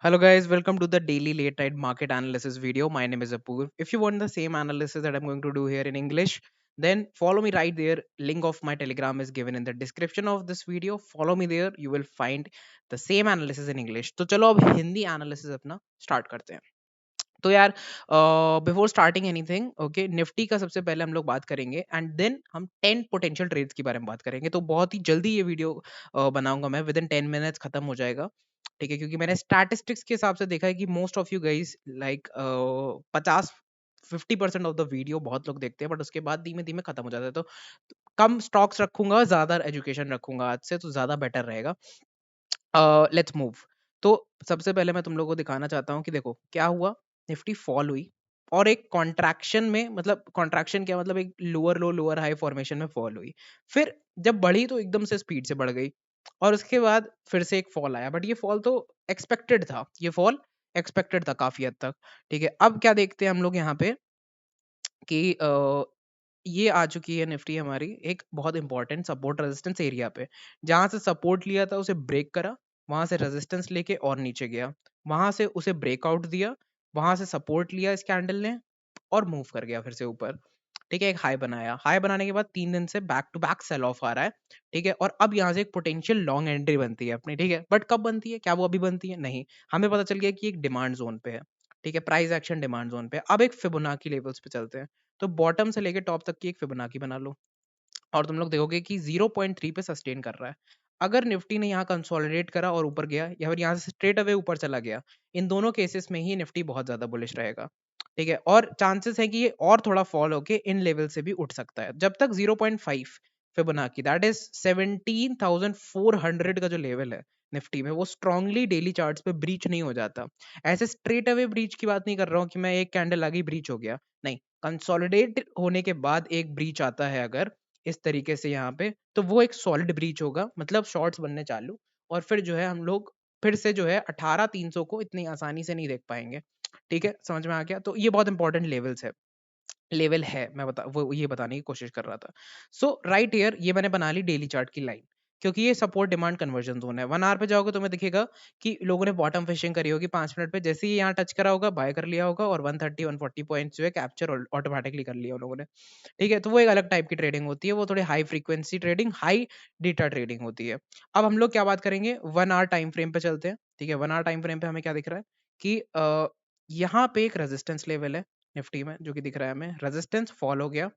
Hello guys, welcome to the daily late night market analysis video. My name is Apoor. If you want the same analysis that I'm going to do here in English, then follow me right there. Link of my Telegram is given in the description of this video. Follow me there. You will find the same analysis in English. तो चलो अब Hindi analysis अपना start करते हैं. तो यार before starting anything okay Nifty का सबसे पहले हम लोग बात करेंगे एंड देन हम 10 पोटेंशियल ट्रेड्स के बारे में बात करेंगे. तो बहुत ही जल्दी ये वीडियो बनाऊंगा मैं. विद इन 10 मिनट्स खत्म हो जाएगा. ठीक है, क्योंकि मैंने स्टैटिस्टिक्स के हिसाब से देखा है कि most of you guys like 50% of the video बहुत लोग देखते हैं, बट उसके बाद धीमे धीमे खत्म हो जाता है. तो कम स्टॉक्स रखूंगा, ज्यादा एजुकेशन रखूंगा आज से, तो ज्यादा बेटर रहेगा. Let's move. तो सबसे पहले मैं तुम लोगों को दिखाना चाहता हूँ कि देखो क्या हुआ. निफ्टी फॉल हुई और एक कॉन्ट्रैक्शन में, मतलब कॉन्ट्रैक्शन क्या मतलब, एक लोअर लो लोअर हाई फॉर्मेशन में फॉल हुई. फिर जब बढ़ी तो एकदम से स्पीड से बढ़ गई और उसके बाद फिर से एक फॉल आया. बट ये फॉल तो एक्सपेक्टेड था, ये फॉल एक्सपेक्टेड था काफी हद तक. ठीक है, अब क्या देखते हैं हम लोग यहाँ पे कि ये आ चुकी है निफ्टी हमारी एक बहुत इंपॉर्टेंट सपोर्ट रेजिस्टेंस एरिया पे. जहां से सपोर्ट लिया था उसे ब्रेक करा, वहां से रेजिस्टेंस लेके और नीचे गया, वहां से उसे ब्रेकआउट दिया, वहां से सपोर्ट लिया इस कैंडल ने और मूव कर गया फिर से ऊपर. ठीक है, एक हाई बनाया, हाई बनाने के बाद 3 दिन से back to back sale off आ रहा है. ठीक है, और अब यहाँ से एक पोटेंशियल लॉन्ग एंट्री बनती है अपनी. ठीक है, बट कब बनती है, क्या वो अभी बनती है? नहीं, हमें पता चल गया कि एक डिमांड जोन पे है. ठीक है, प्राइस एक्शन डिमांड जोन पे. अब एक फिबोनाची लेवल्स पे चलते हैं. तो बॉटम से लेके टॉप तक की एक फिबोनाची बना लो और तुम लोग देखोगे कि 0.3 पे सस्टेन कर रहा है. अगर निफ्टी ने यहाँ कंसोलिडेट करा और ऊपर गया, या फिर यहाँ से स्ट्रेट अवे ऊपर चला गया, इन दोनों केसेस में ही निफ्टी बहुत ज्यादा बुलिश रहेगा. ठीक है, और चांसेस है कि ये और थोड़ा फॉल होके इन लेवल से भी उठ सकता है. जब तक 0.5 फिबोनाची, दैट इज 17,400 का जो लेवल है निफ्टी में, वो स्ट्रांगली डेली चार्ट्स पे ब्रीच नहीं हो जाता. ऐसे स्ट्रेट अवे ब्रीच की बात नहीं कर रहा हूँ कि मैं एक कैंडल आगे ब्रीच हो गया, नहीं. कंसोलिडेट होने के बाद एक ब्रीच आता है अगर इस तरीके से यहाँ पे, तो वो एक सॉलिड ब्रीच होगा, मतलब शॉर्ट्स बनने चालू. और फिर जो है हम लोग फिर से जो है 18,300 को इतनी आसानी से नहीं देख पाएंगे. ठीक है, समझ में आ गया? तो ये बहुत इंपॉर्टेंट लेवल है, मैं बता वो ये बताने की कोशिश कर रहा था. सो राइट हियर ये मैंने बना ली डेली चार्ट की लाइन, क्योंकि ये सपोर्ट डिमांड कन्वर्जन जोन है. 1 आवर पे जाओगे तो तुम्हें दिखेगा कि लोगों ने बॉटम फिशिंग करी होगी 5 मिनट पे. जैसे ही यहाँ टच करा होगा बाय कर लिया होगा और 130-140 पॉइंट्स जो है कैप्चर ऑटोमेटिकली कर लिया उन लोगों ने. ठीक है, तो वो एक अलग टाइप की ट्रेडिंग होती है, वो थोड़ी high frequency trading, high data trading होती है. अब हम लोग क्या बात करेंगे, 1 आवर टाइम फ्रेम पे चलते हैं. ठीक है, 1 आवर टाइम फ्रेम पे हमें क्या दिख रहा है कि यहाँ पे एक रेजिस्टेंस लेवल है निफ्टी में जो कि दिख रहा है हमें. रेजिस्टेंस फॉल हो गया.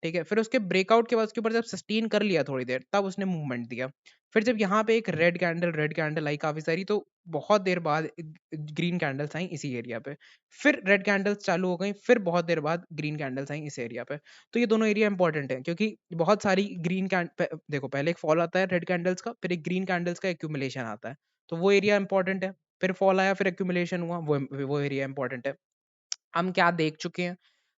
ठीक है, फिर उसके ब्रेकआउट के बाद उसके ऊपर जब सस्टेन कर लिया थोड़ी देर, तब उसने मूवमेंट दिया. फिर जब यहाँ पे एक रेड कैंडल आई काफी सारी, तो बहुत देर बाद ग्रीन कैंडल्स आई इसी एरिया पे. फिर रेड कैंडल्स चालू हो गई, फिर बहुत देर बाद ग्रीन कैंडल्स आई इस एरिया पे. तो ये दोनों एरिया इंपॉर्टेंट है, क्योंकि बहुत सारी देखो पहले एक फॉल आता है रेड कैंडल्स का, फिर एक ग्रीन कैंडल्स का एक्यूमुलेशन आता है. तो वो एरिया इंपॉर्टेंट है. फिर फॉल आया, फिर एक्यूमुलेशन हुआ, वो एरिया इंपॉर्टेंट है. हम क्या देख चुके हैं,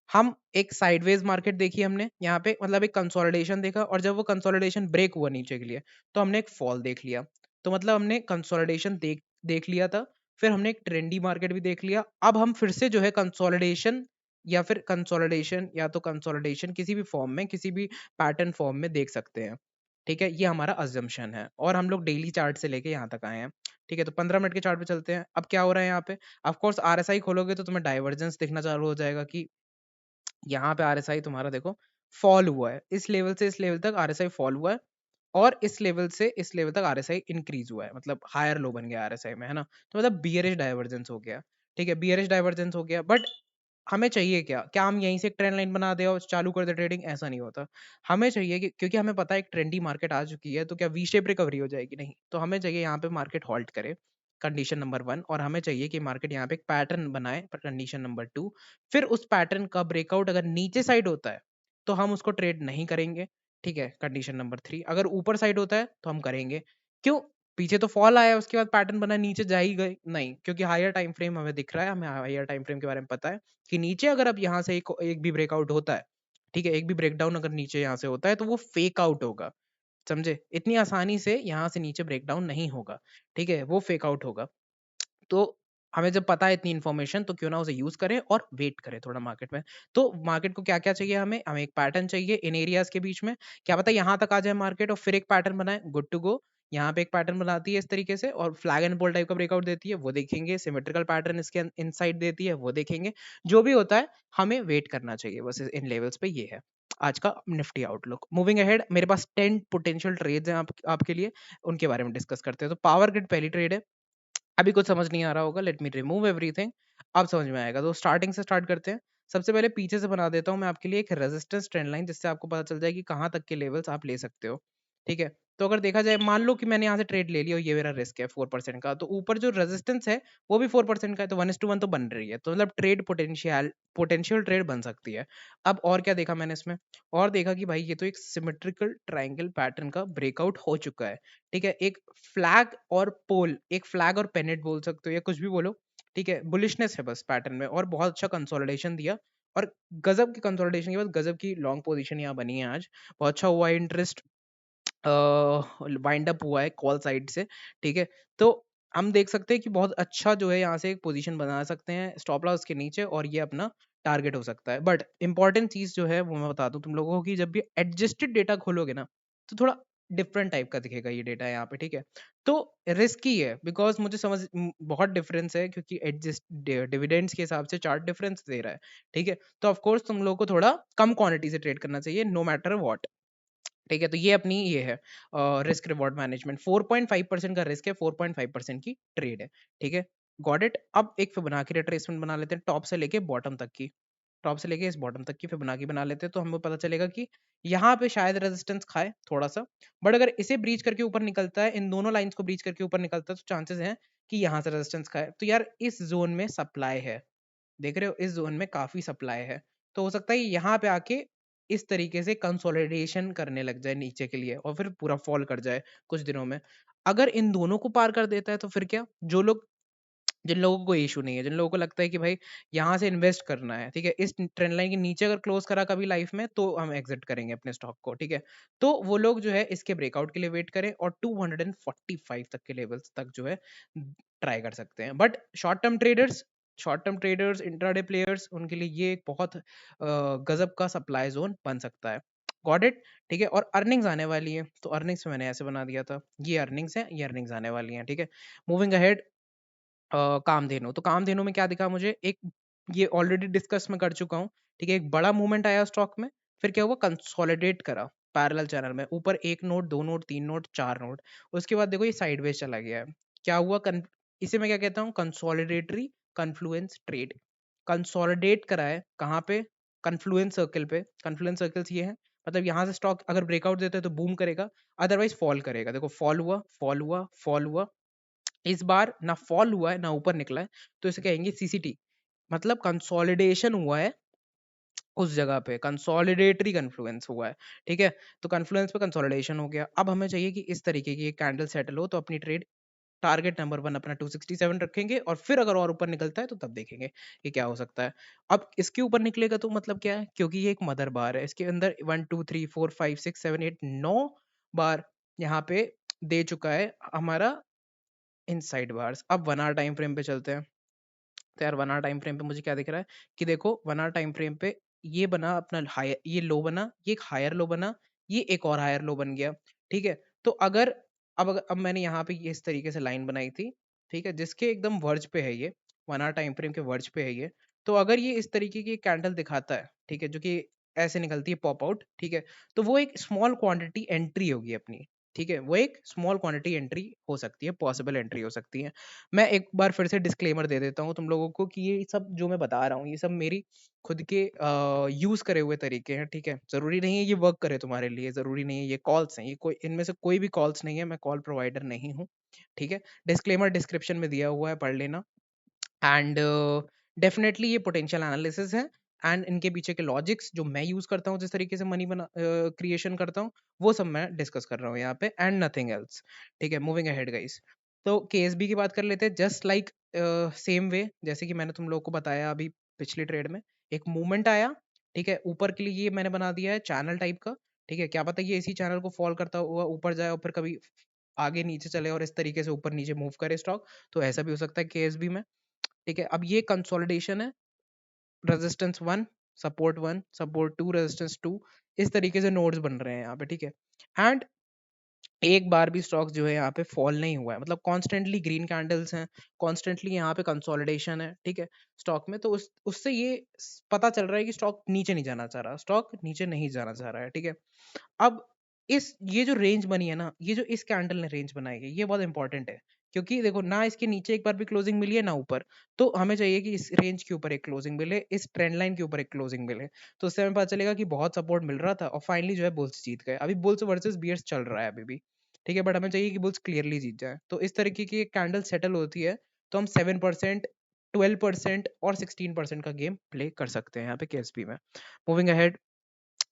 हम एक साइडवेज मार्केट देखी हमने यहाँ पे, मतलब एक कंसोलिडेशन देखा, और जब वो कंसोलिडेशन ब्रेक हुआ नीचे के लिए, तो हमने एक फॉल देख लिया. तो मतलब हमने कंसोलिडेशन देख देख लिया था, फिर हमने एक ट्रेंडी मार्केट भी देख लिया. अब हम फिर से जो है कंसोलिडेशन, या तो कंसोलिडेशन किसी भी फॉर्म में, किसी भी पैटर्न फॉर्म में देख सकते हैं. ठीक है, ये हमारा अजम्पशन है और हम लोग डेली चार्ट से लेके यहाँ तक आए हैं. ठीक है, तो 15 मिनट के चार्ट पे चलते हैं. अब क्या हो रहा है यहाँ पे, ऑफ कोर्स आरएसआई खोलोगे तो तुम्हें डाइवर्जेंस दिखना चालू हो जाएगा कि यहाँ पे आरएसआई तुम्हारा देखो फॉल हुआ है. इस लेवल से इस लेवल तक आरएसआई फॉल हुआ है, और इस लेवल से इस लेवल तक आरएसआई इंक्रीज हुआ है, मतलब हायर लो बन गया आरएसआई में, है ना. तो मतलब बियरिश डाइवर्जेंस हो गया. ठीक है, बियरिश डाइवर्जेंस हो गया, बट हमें चाहिए क्या, क्या हम यहीं से एक ट्रेंड लाइन बना दे और चालू कर दे ट्रेडिंग? ऐसा नहीं होता. हमें चाहिए कि, क्योंकि हमें पता है एक ट्रेंडी मार्केट आ चुकी है, तो क्या वी शेप रिकवरी हो जाएगी? नहीं. तो हमें चाहिए यहाँ पे मार्केट हॉल्ट करे, कंडीशन नंबर 1. और हमें चाहिए कि मार्केट यहाँ पे एक पैटर्न बनाए, कंडीशन नंबर 2. फिर उस पैटर्न का ब्रेकआउट अगर नीचे साइड होता है तो हम उसको ट्रेड नहीं करेंगे. ठीक है, कंडीशन नंबर 3. अगर ऊपर साइड होता है तो हम करेंगे. क्यों? पीछे तो फॉल आया, उसके बाद पैटर्न बना, नीचे जा ही गए नहीं, क्योंकि हायर टाइम फ्रेम हमें दिख रहा है, हमें हायर टाइम फ्रेम के बारे में पता है कि नीचे अगर अब यहाँ से एक भी ब्रेकआउट होता है, ठीक है, एक भी ब्रेकडाउन अगर नीचे यहाँ से होता है, तो वो फेक आउट होगा. समझे? इतनी आसानी से यहाँ से नीचे ब्रेकडाउन नहीं होगा. ठीक है, वो फेक आउट होगा. तो हमें जब पता है इतनी इन्फॉर्मेशन, तो क्यों ना उसे यूज करें और वेट करें थोड़ा मार्केट में. तो मार्केट को क्या क्या चाहिए, हमें हमें एक पैटर्न चाहिए इन एरियाज के बीच में. क्या पता यहाँ तक आ जाए मार्केट और फिर एक पैटर्न बनाए, गुड टू गो. यहाँ पे एक पैटर्न बनाती है इस तरीके से और फ्लैग एंड पोल टाइप का ब्रेकआउट देती है, वो देखेंगे। सिमेट्रिकल पैटर्न इसके इनसाइड देती है, वो देखेंगे। जो भी होता है हमें वेट करना चाहिए बस इन लेवल्स पे। ये है आज का निफ्टी आउटलुक। मूविंग अहेड, मेरे पास 10 पोटेंशियल ट्रेड्स हैं आपके लिए, उनके बारे में डिस्कस करते हैं। तो पावर ग्रिड पहली ट्रेड है। अभी कुछ समझ नहीं आ रहा होगा, लेट मी रिमूव एवरीथिंग, अब समझ में आएगा। तो स्टार्टिंग से स्टार्ट करते हैं। सबसे पहले पीछे से बना देता हूं मैं आपके लिए एक रेजिस्टेंस ट्रेंड लाइन, जिससे आपको पता चल जाए कि कहां तक के लेवल्स आप ले सकते हो। ठीक है, तो अगर देखा जाए, मान लो कि मैंने यहाँ से ट्रेड ले लिया और ये मेरा रिस्क है 4% का, तो ऊपर जो रेजिस्टेंस है वो भी 4% का है, तो 1:1 तो बन रही है, तो मतलब ट्रेड पोटेंशियल ट्रेड बन सकती है। अब और क्या देखा मैंने इसमें, और देखा कि भाई ये तो एक सिमेट्रिकल ट्रायंगल पैटर्न का ब्रेकआउट हो चुका है। ठीक है, एक फ्लैग और पोल, एक फ्लैग और पेनेट बोल सकते हो या कुछ भी बोलो। ठीक है, बुलिशनेस है बस पैटर्न में, और बहुत अच्छा कंसोलिडेशन दिया, और गजब की कंसोलिडेशन के बाद गजब की लॉन्ग पोजीशन यहाँ बनी है आज। बहुत अच्छा हुआ है, इंटरेस्ट वाइंड अप हुआ है कॉल साइड से। ठीक है, तो हम देख सकते हैं कि बहुत अच्छा जो है यहाँ से एक पोजीशन बना सकते हैं स्टॉप लॉस के नीचे, और ये अपना टारगेट हो सकता है। बट इंपॉर्टेंट चीज जो है वो मैं बता दूं तुम लोगों को, कि जब भी एडजस्टेड डेटा खोलोगे ना, तो थोड़ा डिफरेंट टाइप का दिखेगा ये डेटा यहाँ पे। ठीक है, तो रिस्की है, बिकॉज मुझे बहुत डिफरेंस है, क्योंकि एडजस्ट डिविडेंड्स के हिसाब से चार्ट डिफरेंस दे रहा है। ठीक है, तो ऑफकोर्स तुम लोगों को थोड़ा कम क्वांटिटी से ट्रेड करना चाहिए, नो मैटर व्हाट। ठीक है, तो ये अपनी ये है रिस्क रिवॉर्ड मैनेजमेंट। 4.5% का रिस्क है, 4.5% की ट्रेड है। ठीक है, गॉट इट। अब एक फिबोनाची की रिट्रेसमेंट बना लेते हैं, टॉप से लेके बॉटम तक की, टॉप से लेके इस बॉटम तक की फिबोनाची बना लेते हैं, तो हमें पता चलेगा कि यहाँ पे शायद रेजिस्टेंस खाए थोड़ा सा, बट अगर इसे ब्रीच करके ऊपर निकलता है, इन दोनों लाइंस को ब्रीच करके ऊपर निकलता है, तो चांसेस हैं कि यहाँ से रेजिस्टेंस खाए। तो यार इस जोन में सप्लाई है, देख रहे हो, इस जोन में काफी सप्लाई है, तो हो सकता है यहाँ पे आके इस तरीके से कंसोलिडेशन करने लग जाए नीचे के लिए, और फिर पूरा फॉल कर जाए कुछ दिनों में। अगर इन दोनों को पार कर देता है, तो फिर क्या, जो लोग, जिन लोगों को कोई इशू नहीं है, जिन लोगों को लगता है कि भाई यहाँ से इन्वेस्ट करना है, ठीक है, इस ट्रेंड लाइन के नीचे अगर क्लोज करा कभी लाइफ में, तो हम एग्जिट करेंगे अपने स्टॉक को। ठीक है, तो वो लोग जो है इसके ब्रेकआउट के लिए वेट करें, और 245 तक के लेवल्स तक जो है ट्राई कर सकते हैं। But short term traders, intraday players, उनके लिए ये एक बहुत गजब का सप्लाई जोन बन सकता है। Got it. ठीक है, और अर्निंग्स आने वाली है, तो अर्निंग्स मैंने ऐसे बना दिया था, ये अर्निंग्स है, ये अर्निंग्स आने वाली हैं। ठीक है, मूविंग अहेड, कामधेनु। तो कामधेनु में क्या दिखा मुझे, एक ये ऑलरेडी डिस्कस मैं कर चुका हूँ। ठीक है, एक बड़ा मूवमेंट आया स्टॉक में, फिर क्या हुआ, कंसोलिडेट करा पैरेलल चैनल में, ऊपर एक नोट, दो नोट, तीन नोट, चार नोट, उसके बाद देखो ये साइडवेज चला गया है। क्या हुआ, इसे मैं क्या कहता हूँ, कंसोलिडेटरी कन्फ्लुएंस ट्रेड। कंसोलिडेट करा है कहाँ पे, कन्फ्लुएंस सर्कल पे। कन्फ्लुएंस सर्कल्स ये है, मतलब यहाँ से स्टॉक अगर ब्रेकआउट देता है तो बूम करेगा, अदरवाइज फॉल करेगा। देखो फॉल हुआ, फॉल हुआ, फॉल हुआ, इस बार ना फॉल हुआ है ना ऊपर निकला है, तो इसे कहेंगे सीसीटी, मतलब कंसोलिडेशन हुआ है उस जगह पे, कंसोलिडेटरी कन्फ्लुएंस हुआ है। ठीक है, तो कन्फ्लुएंस पे कंसोलिडेशन हो गया। अब हमें चाहिए कि इस तरीके की कैंडल सेटल हो, तो अपनी ट्रेड टारगेट नंबर 1 अपना 267 रखेंगे, और फिर अगर और ऊपर निकलता है तो तब देखेंगे कि क्या हो सकता है। अब इसके ऊपर निकलेगा तो मतलब क्या है, क्योंकि ये एक मदर बार है, इसके अंदर 1 2 3 4 5 6 7 8 9 बार यहाँ पे दे चुका है हमारा इनसाइड बार्स। अब 1 आवर टाइम फ्रेम पे चलते हैं। तो यार 1 आवर टाइम फ्रेम पे मुझे क्या दिख रहा है, कि देखो 1 आवर टाइम फ्रेम पे ये बना अपना हायर, ये लो बना, ये एक हायर लो बना, ये एक और हायर लो बन गया। ठीक है, तो अब मैंने यहाँ पे ये इस तरीके से लाइन बनाई थी, ठीक है, जिसके एकदम वर्ज पे है ये, 1 आवर टाइम फ्रेम के वर्ज पे है ये। तो अगर ये इस तरीके की कैंडल दिखाता है, ठीक है, जो कि ऐसे निकलती है पॉप आउट, ठीक है, तो वो एक स्मॉल क्वांटिटी एंट्री होगी अपनी। ठीक है, वो एक स्मॉल क्वांटिटी एंट्री हो सकती है, पॉसिबल एंट्री हो सकती है। मैं एक बार फिर से डिस्क्लेमर दे देता हूँ तुम लोगों को, कि ये सब जो मैं बता रहा हूँ ये सब मेरी खुद के यूज करे हुए तरीके हैं। ठीक है, जरूरी नहीं है ये वर्क करे तुम्हारे लिए, जरूरी नहीं है ये कॉल्स हैं, ये कोई इनमें से कोई भी कॉल्स नहीं है, मैं कॉल प्रोवाइडर नहीं हूँ। ठीक है, डिस्क्लेमर डिस्क्रिप्शन में दिया हुआ है, पढ़ लेना। एंड डेफिनेटली ये पोटेंशियल एनालिसिस है, एंड इनके पीछे के लॉजिक्स जो मैं यूज करता हूँ, जिस तरीके से मनी बना क्रिएशन करता हूँ, वो सब मैं डिस्कस कर रहा हूँ यहाँ पे, एंड नथिंग एल्स। ठीक है, मूविंग अहेड गाइस। तो केएसबी की बात कर लेते हैं, जस्ट लाइक सेम वे जैसे कि मैंने तुम लोगों को बताया अभी पिछली ट्रेड में, एक मूवमेंट आया, ठीक है, ऊपर के लिए ये मैंने बना दिया है चैनल टाइप का। ठीक है, क्या पता ये इसी चैनल को फॉल करता हुआ ऊपर जाए, और फिर कभी आगे नीचे चले, और इस तरीके से ऊपर नीचे मूव करे स्टॉक, तो ऐसा भी हो सकता है केएसबी में। ठीक है, अब ये कंसोलिडेशन है, रेजिस्टेंस 1, सपोर्ट 1, सपोर्ट 2, रेजिस्टेंस 2, इस तरीके से नोड्स बन रहे हैं यहाँ पे। ठीक है, एंड एक बार भी स्टॉक जो है यहाँ पे फॉल नहीं हुआ है, मतलब कॉन्स्टेंटली ग्रीन कैंडल्स हैं, कॉन्स्टेंटली यहाँ पे कंसोलिडेशन है, ठीक है, स्टॉक में। तो उस उससे ये पता चल रहा है कि स्टॉक नीचे नहीं जाना चाह रहा, स्टॉक नीचे नहीं जाना चाह रहा है, ठीक है। अब इस ये जो रेंज बनी है ना, ये जो इस कैंडल ने रेंज बनाई है, ये बहुत इंपॉर्टेंट है, क्योंकि देखो ना इसके नीचे एक बार भी क्लोजिंग मिली है ना ऊपर। तो हमें चाहिए कि इस रेंज के ऊपर एक क्लोजिंग मिले, इस ट्रेंड लाइन के ऊपर एक क्लोजिंग मिले। तो उससे हमें पता चलेगा कि बहुत सपोर्ट मिल रहा था और फाइनली जो है बुल्स जीत गए। अभी बुल्स वर्सेस बियर्स चल रहा है अभी भी, ठीक है, बट हमें चाहिए कि बुल्स क्लियरली जीत जाए। तो इस तरीके की कैंडल सेटल होती है, तो हम 7%, 12% और 16% का गेम प्ले कर सकते हैं यहाँ पे केएसपी में। मूविंग अहेड,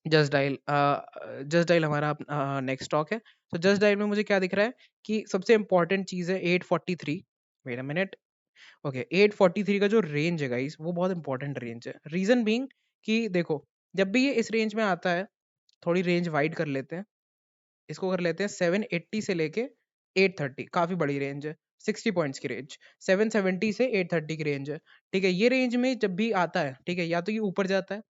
जस्ट डायल हमारा नेक्स्ट स्टॉक है। तो जस्ट डायल में मुझे क्या दिख रहा है कि सबसे इंपॉर्टेंट चीज है 843। वेट अ मिनट, ओके, 843 का जो रेंज है गाइस, वो बहुत इंपॉर्टेंट रेंज है। रीजन बीइंग कि देखो, जब भी ये इस रेंज में आता है, थोड़ी रेंज वाइड कर लेते हैं, इसको कर लेते हैं 780 से लेके 830, काफी बड़ी रेंज है, 60 पॉइंट्स की रेंज। 770 से 830 की रेंज है, ठीक है। ये रेंज में जब भी आता है, ठीक है, या तो ये ऊपर जाता है,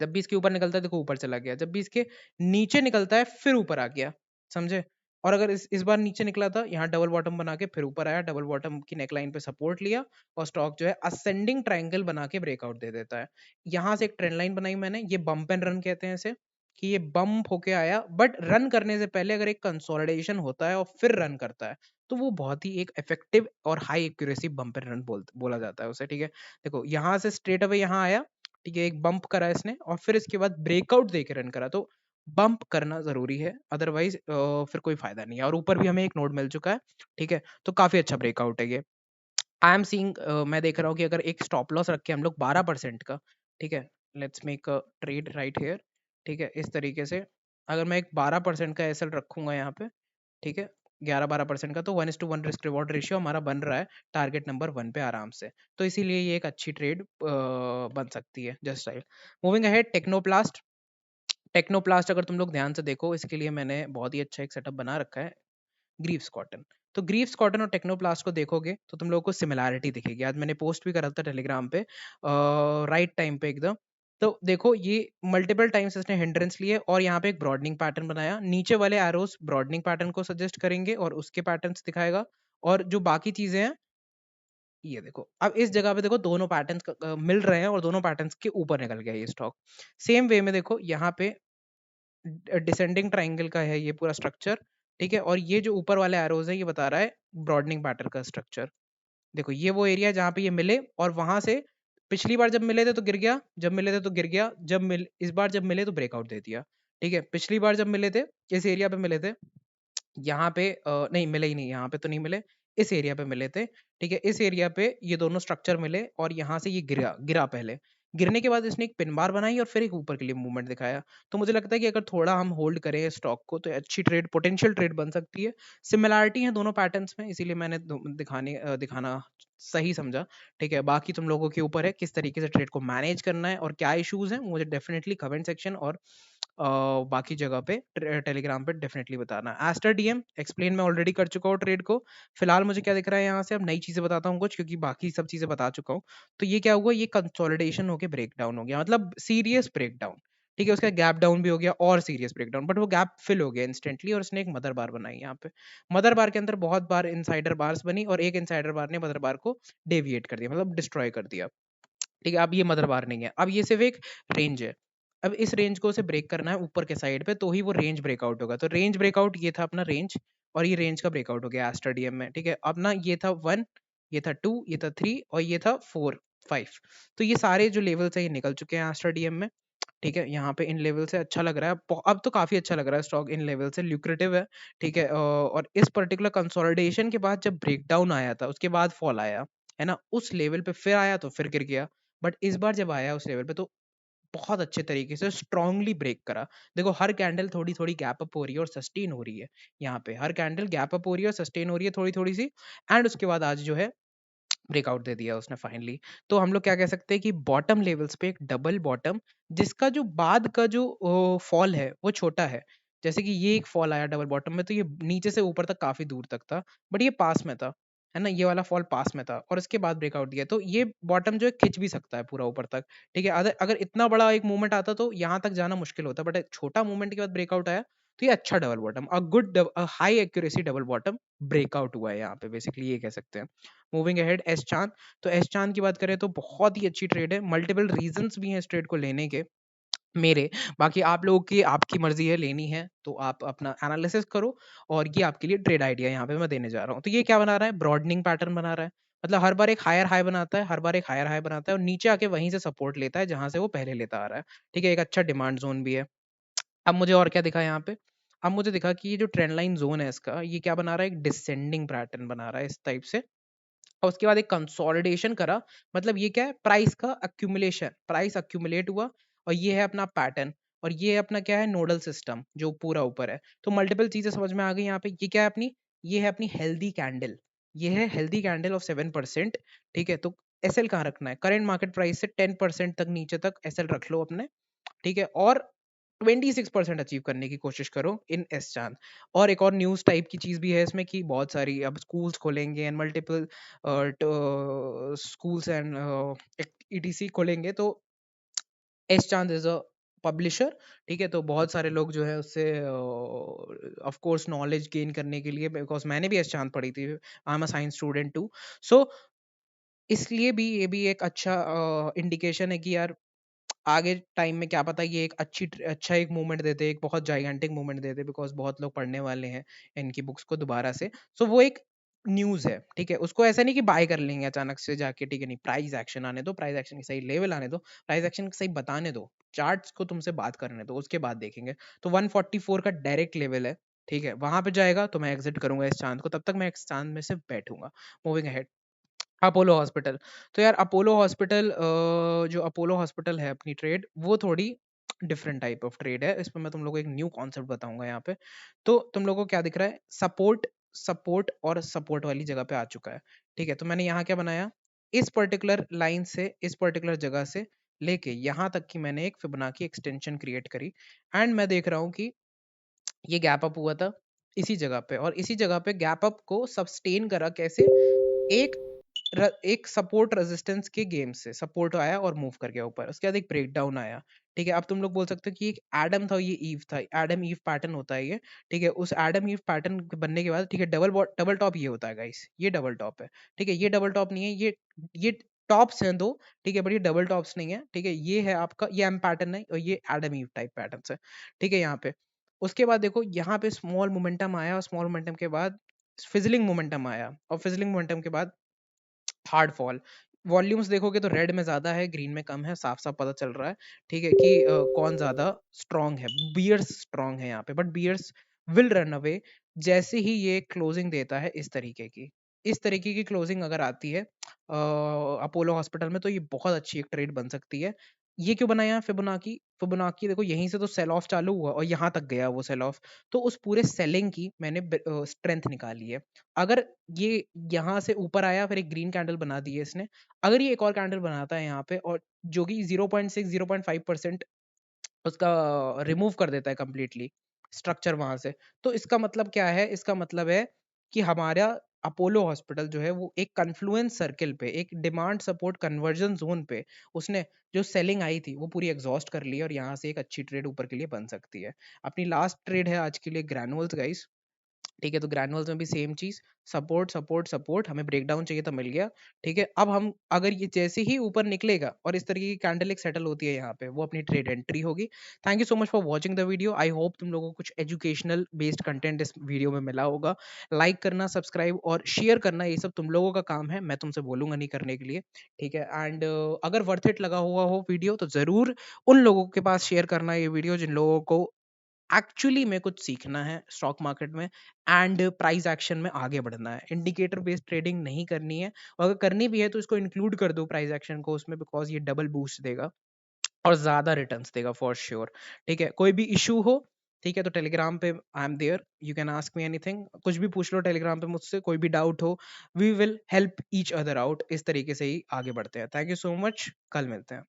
जब भी इसके ऊपर निकलता है देखो ऊपर चला गया, जब भी इसके नीचे निकलता है फिर ऊपर आ गया, समझे। और अगर इस बार नीचे निकला था, यहाँ डबल बॉटम बना के फिर ऊपर आया, डबल बॉटम की नेकलाइन पे सपोर्ट लिया और स्टॉक जो है असेंडिंग ट्रायंगल बना के ब्रेकआउट दे देता है। यहाँ से एक ट्रेंड लाइन बनाई मैंने, ये बम्प एंड रन कहते हैं इसे, कि ये बम्प होके आया, बट रन करने से पहले अगर एक कंसोलिडेशन होता है और फिर रन करता है, तो वो बहुत ही एक इफेक्टिव और high accuracy bump and run बोला जाता है उसे, ठीक है। देखो यहाँ से स्ट्रेट अवे यहाँ आया, ठीक है, एक बम्प करा इसने और फिर इसके बाद ब्रेकआउट देके रन करा। तो बम्प करना जरूरी है, अदरवाइज फिर कोई फायदा नहीं है। और ऊपर भी हमें एक नोड मिल चुका है, ठीक है, तो काफी अच्छा ब्रेकआउट है ये। आई एम सीइंग, मैं देख रहा हूँ कि अगर एक स्टॉप लॉस रखे हम लोग 12% का, ठीक है, let's make a trade right here, ठीक है, इस तरीके से अगर मैं एक 12% का एसएल रखूंगा यहाँ पे, ठीक है, 11-12% का, तो 1:1 रिस्क रिवॉर्ड रेशियो हमारा बन रहा है टारगेट नंबर 1 पे आराम से। तो इसीलिए ये एक अच्छी ट्रेड बन सकती है just right. Moving ahead, Technoplast. Technoplast अगर तुम लोग ध्यान से देखो, इसके लिए मैंने बहुत ही अच्छा एक सेटअप बना रखा है, ग्रीव्स कॉटन। तो ग्रीव्स कॉटन और टेक्नोप्लास्ट को देखोगे तो तुम लोगों को सिमिलैरिटी दिखेगी। आज मैंने पोस्ट भी करा था टेलीग्राम पे राइट टाइम पे एकदम। तो देखो ये मल्टीपल टाइम्स इसने हिंड्रेंस लिए और यहाँ पे एक ब्रॉडनिंग पैटर्न बनाया, नीचे वाले एरोस ब्रॉडनिंग पैटर्न को सजेस्ट करेंगे और उसके पैटर्न्स दिखाएगा, और जो बाकी चीजें हैं, ये देखो अब इस जगह पे देखो दोनों पैटर्न्स मिल रहे हैं और दोनों पैटर्न्स के ऊपर निकल गया ये स्टॉक। सेम वे में देखो यहाँ पे डिसेंडिंग ट्राइंगल का है ये पूरा स्ट्रक्चर, ठीक है, और ये जो ऊपर वाले एरोज है ये बता रहा है ब्रॉडनिंग पैटर्न का स्ट्रक्चर। देखो ये वो एरिया जहाँ पे ये मिले और वहां से पिछली बार जब मिले थे तो गिर गया, जब मिले थे तो गिर गया, इस बार जब मिले तो ब्रेकआउट दे दिया, ठीक है। पिछली बार जब मिले थे इस एरिया पे मिले थे, यहाँ पे नहीं मिले ही नहीं, यहाँ पे तो नहीं मिले, इस एरिया पे मिले थे, ठीक है। इस एरिया पे ये दोनों स्ट्रक्चर मिले और यहाँ से ये गिरा गिरा पहले, गिरने के बाद इसने एक पिन बार बनाई और फिर एक ऊपर के लिए मूवमेंट दिखाया। तो मुझे लगता है कि अगर थोड़ा हम होल्ड करें स्टॉक को तो अच्छी ट्रेड, पोटेंशियल ट्रेड बन सकती है। सिमिलैरिटी है दोनों पैटर्न्स में, इसीलिए मैंने दिखाना सही समझा, ठीक है। बाकी तुम लोगों के ऊपर है किस तरीके से ट्रेड को मैनेज करना है और क्या इश्यूज हैं, मुझे डेफिनेटली कमेंट सेक्शन और बाकी जगह पे टेलीग्राम पे डेफिनेटली बताना। एस्टर डीएम एक्सप्लेन मैं ऑलरेडी कर चुका हूँ ट्रेड को। फिलहाल मुझे क्या दिख रहा है यहाँ से, अब नई चीजें बताता हूँ कुछ, क्योंकि बाकी सब चीजें बता चुका हूँ। तो ये क्या हुआ, ये कंसोलिडेशन होके ब्रेक डाउन हो गया, मतलब सीरियस ब्रेक डाउन, ठीक है। उसका गैप डाउन भी हो गया और सीरियस ब्रेक डाउन, बट वो गैप फिल हो गया इंस्टेंटली और उसने एक मदर बार बनाई यहाँ पे। मदर बार के अंदर बहुत बार इनसाइडर बार्स बनी और एक इनसाइडर बार ने मदर बार को डेविएट कर दिया, मतलब डिस्ट्रॉय कर दिया, ठीक है। अब ये मदर बार नहीं है, अब ये सिर्फ एक रेंज है। अब इस रेंज को उसे ब्रेक करना है ऊपर के साइड पे, तो ही वो रेंज ब्रेकआउट होगा। तो रेंज ब्रेकआउट ये था अपना रेंज, और ये रेंज का ब्रेकआउट हो गया एस्ट्रेडियम में, ठीक है। अब ना ये था 1, ये था 2, ये था 3 और ये था 4, 5। तो ये सारे जो लेवल्स है ये निकल चुके हैं एस्ट्रेडियम में, ठीक है। यहाँ पे इन लेवल से अच्छा लग रहा है, अब तो काफी अच्छा लग रहा है स्टॉक, इन लेवल से ल्यूक्रेटिव है, ठीक है। और इस पर्टिकुलर कंसोलिडेशन के बाद जब ब्रेकडाउन आया था उसके बाद फॉल आया है ना, उस लेवल पे फिर आया तो फिर गिर गया, बट इस बार जब आया उस लेवल पे तो बहुत अच्छे तरीके से स्ट्रांगली ब्रेक करा। देखो हर कैंडल थोड़ी थोड़ी गैप अप हो रही है और सस्टेन हो रही है, यहाँ पे हर कैंडल गैप अप हो रही है और सस्टेन हो रही है थोड़ी थोड़ी सी, एंड उसके बाद आज जो है ब्रेकआउट दे दिया उसने फाइनली। तो हम लोग क्या कह सकते हैं कि बॉटम लेवल्स पे एक डबल बॉटम, जिसका जो बाद का जो फॉल है वो छोटा है। जैसे कि ये एक फॉल आया डबल बॉटम में, तो ये नीचे से ऊपर तक काफी दूर तक था, बट ये पास में था, है ना, ये वाला फॉल पास में था और इसके बाद ब्रेकआउट दिया। तो ये बॉटम जो है खिंच भी सकता है पूरा ऊपर तक, ठीक है। अगर अगर इतना बड़ा एक मूवमेंट आता तो यहाँ तक जाना मुश्किल होता, बट एक छोटा मूवमेंट के बाद ब्रेकआउट आया तो ये अच्छा double bottom, a good high accuracy double bottom breakout हुआ है यहाँ पे, बेसिकली ये कह सकते हैं। मूविंग अहेड, एस चांद। तो एस चांद की बात करें तो बहुत ही अच्छी ट्रेड है, मल्टीपल रीजंस भी हैं इस ट्रेड को लेने के मेरे। बाकी आप लोगों की आपकी मर्जी है, लेनी है तो आप अपना एनालिसिस करो, और ये आपके लिए ट्रेड आइडिया यहाँ पे मैं देने जा रहा हूँ। तो ये क्या बना रहा है, ब्रॉडनिंग पैटर्न बना रहा है, मतलब हर बार एक हायर हाई बनाता है, हर बार एक हायर हाई बनाता है और नीचे आके वहीं से सपोर्ट लेता है जहां से वो पहले लेता आ रहा है। ठीक है, एक अच्छा डिमांड जोन भी है। अब मुझे और क्या दिखा यहाँ पे, अब मुझे दिखा कि ये जो ट्रेंड लाइन जोन है इसका, ये क्या बना रहा है, एक डिसेंडिंग पैटर्न बना रहा है इस टाइप से। और उसके बाद एक कंसोलिडेशन करा, मतलब ये क्या है, प्राइस का अक्यूमुलेशन, प्राइस अक्यूमुलेट हुआ, और ये है अपना पैटर्न, और ये है अपना क्या है, नोडल सिस्टम जो पूरा ऊपर है। तो मल्टीपल चीजें समझ में आ गई यहाँ पे। ये क्या है अपनी, ये है अपनी हेल्दी कैंडल, ये है हेल्दी कैंडल ऑफ 7%। ठीक है, तो एसएल कहाँ रखना है, करंट मार्केट प्राइस से 10% तक नीचे तक एसएल रख लो अपने। ठीक है, और 26% अचीव करने की कोशिश करो इन एस चांद। और एक और न्यूज़ टाइप की चीज़ भी है इसमें कि बहुत सारी अब स्कूल्स खोलेंगे and multiple schools and etc खोलेंगे, तो एस चांद इज अ पब्लिशर। ठीक है, तो बहुत सारे लोग जो है उससे ऑफ कोर्स नॉलेज गेन करने के लिए, बिकॉज मैंने भी एस चांद पढ़ी थी, I am a science student too, so इसलिए भी ये भी एक अच्छा इंडिकेशन है कि यार आगे टाइम में क्या पता ये एक अच्छा एक मूवमेंट देते, एक बहुत जाइगेंटिक मूवमेंट देते, बिकॉज बहुत लोग पढ़ने वाले हैं इनकी बुक्स को दोबारा से। सो वो एक न्यूज़ है। ठीक है, उसको ऐसा नहीं कि बाय कर लेंगे अचानक से जाके, ठीक है, नहीं, प्राइस एक्शन आने दो, प्राइस एक्शन की सही लेवल आने दो, प्राइस एक्शन सही बताने दो, चार्ट्स को तुमसे बात करने दो, उसके बाद देखेंगे। तो 144 का डायरेक्ट लेवल है। ठीक है, वहां पे जाएगा तो मैं एग्जिट करूंगा इस चांद को, तब तक मैं इस चांद में से बैठूंगा। Moving ahead, Apollo hospital. तो यार अपोलो हॉस्पिटल, जो अपोलो हॉस्पिटल है अपनी ट्रेड, वो थोड़ी डिफरेंट टाइप ऑफ ट्रेड है। इस पर मैं तुम लोगों को एक न्यू कॉन्सेप्ट बताऊंगा यहाँ पे। तो तुम लोगों को क्या दिख रहा है, सपोर्ट, सपोर्ट और सपोर्ट वाली जगह पे आ चुका है। ठीक है, तो मैंने यहाँ क्या बनाया, इस पर्टिकुलर लाइन से इस पर्टिकुलर जगह से लेके यहाँ तक की मैंने एक फिबोनाची एक्सटेंशन क्रिएट करी, एंड मैं देख रहा हूँ कि ये गैप अप हुआ था इसी जगह पे, और इसी जगह पे गैप अप को सस्टेन करा कैसे, एक एक सपोर्ट रेजिस्टेंस के गेम से सपोर्ट आया और मूव कर गया ऊपर, उसके बाद एक ब्रेकडाउन आया। ठीक है, अब तुम लोग बोल सकते हो कि एक एडम था, ये ईव था, एडम ईव पैटर्न होता है ये। ठीक है, उस एडम ईव पैटर्न बनने के बाद, ठीक है, डबल टॉप ये होता है गाइस, ये डबल टॉप है। ठीक है, ये डबल टॉप नहीं है, ये टॉप्स हैं दो। ठीक है, बट ये डबल टॉप्स नहीं है। ठीक है, ये है आपका, ये एम पैटर्न है और ये एडम ईव टाइप पैटर्न है। ठीक है, यहाँ पे उसके बाद देखो, यहाँ पे स्मॉल मोमेंटम आया, और स्मॉल मोमेंटम के बाद फिजलिंग मोमेंटम आया, और फिजलिंग मोमेंटम के बाद हार्ड फॉल। वॉल्यूम्स देखोगे तो रेड में ज्यादा है, ग्रीन में कम है, साफ साफ पता चल रहा है। ठीक है, कि कौन ज्यादा स्ट्रांग है, बियर्स स्ट्रांग है यहाँ पे, but bears will run away जैसे ही ये क्लोजिंग देता है इस तरीके की। इस तरीके की क्लोजिंग अगर आती है अपोलो हॉस्पिटल में, तो ये बहुत अच्छी एक ट्रेड बन सकती है। ये क्यों बनाया फिबोनाकी, फिबोनाकी देखो यहीं से तो सेल ऑफ चालू हुआ और यहाँ तक गया वो सेल ऑफ, तो उस पूरे सेलिंग की मैंने स्ट्रेंथ निकाली है। अगर ये यहाँ से ऊपर आया, फिर एक ग्रीन कैंडल बना दी है इसने, अगर ये एक और कैंडल बनाता है यहाँ पे, और जो कि 0.6 0.5% उसका रिमूव कर देता है कंप्लीटली स्ट्रक्चर वहां से, तो इसका मतलब क्या है, इसका मतलब है कि हमारा अपोलो हॉस्पिटल जो है वो एक कन्फ्लुएंस सर्किल पे, एक डिमांड सपोर्ट कन्वर्जन जोन पे उसने जो सेलिंग आई थी वो पूरी एग्जॉस्ट कर ली है, और यहाँ से एक अच्छी ट्रेड ऊपर के लिए बन सकती है। अपनी लास्ट ट्रेड है आज के लिए ग्रैनुअल्स गाइस। ठीक है, तो ग्रैनुअल्स में भी सेम चीज, सपोर्ट सपोर्ट सपोर्ट, हमें ब्रेकडाउन चाहिए तो मिल गया। ठीक है, अब हम अगर ये जैसे ही ऊपर निकलेगा और इस तरीके की कैंडल एक सेटल होती है यहाँ पे, वो अपनी ट्रेड एंट्री होगी। Thank you so much for watching the video, I hope तुम लोगों को कुछ एजुकेशनल बेस्ड कंटेंट इस वीडियो में मिला होगा। लाइक करना, सब्सक्राइब और शेयर करना, ये सब तुम लोगों का काम है, मैं तुमसे बोलूंगा नहीं करने के लिए। ठीक है, एंड अगर वर्थ इट लगा हुआ हो वीडियो तो जरूर उन लोगों के पास शेयर करना ये वीडियो जिन लोगों को एक्चुअली में कुछ सीखना है स्टॉक मार्केट में, एंड प्राइस एक्शन में आगे बढ़ना है, इंडिकेटर बेस्ड ट्रेडिंग नहीं करनी है, और अगर करनी भी है तो इसको इंक्लूड कर दो प्राइस एक्शन को उसमें, बिकॉज ये डबल बूस्ट देगा और ज्यादा रिटर्न्स देगा फॉर श्योर। ठीक है, कोई भी इशू हो, ठीक है, तो टेलीग्राम पे I am there, you can ask me anything, कुछ भी पूछ लो टेलीग्राम पे मुझसे, कोई भी डाउट हो, we will help each other out. इस तरीके से ही आगे बढ़ते हैं। थैंक यू सो मच, कल मिलते हैं।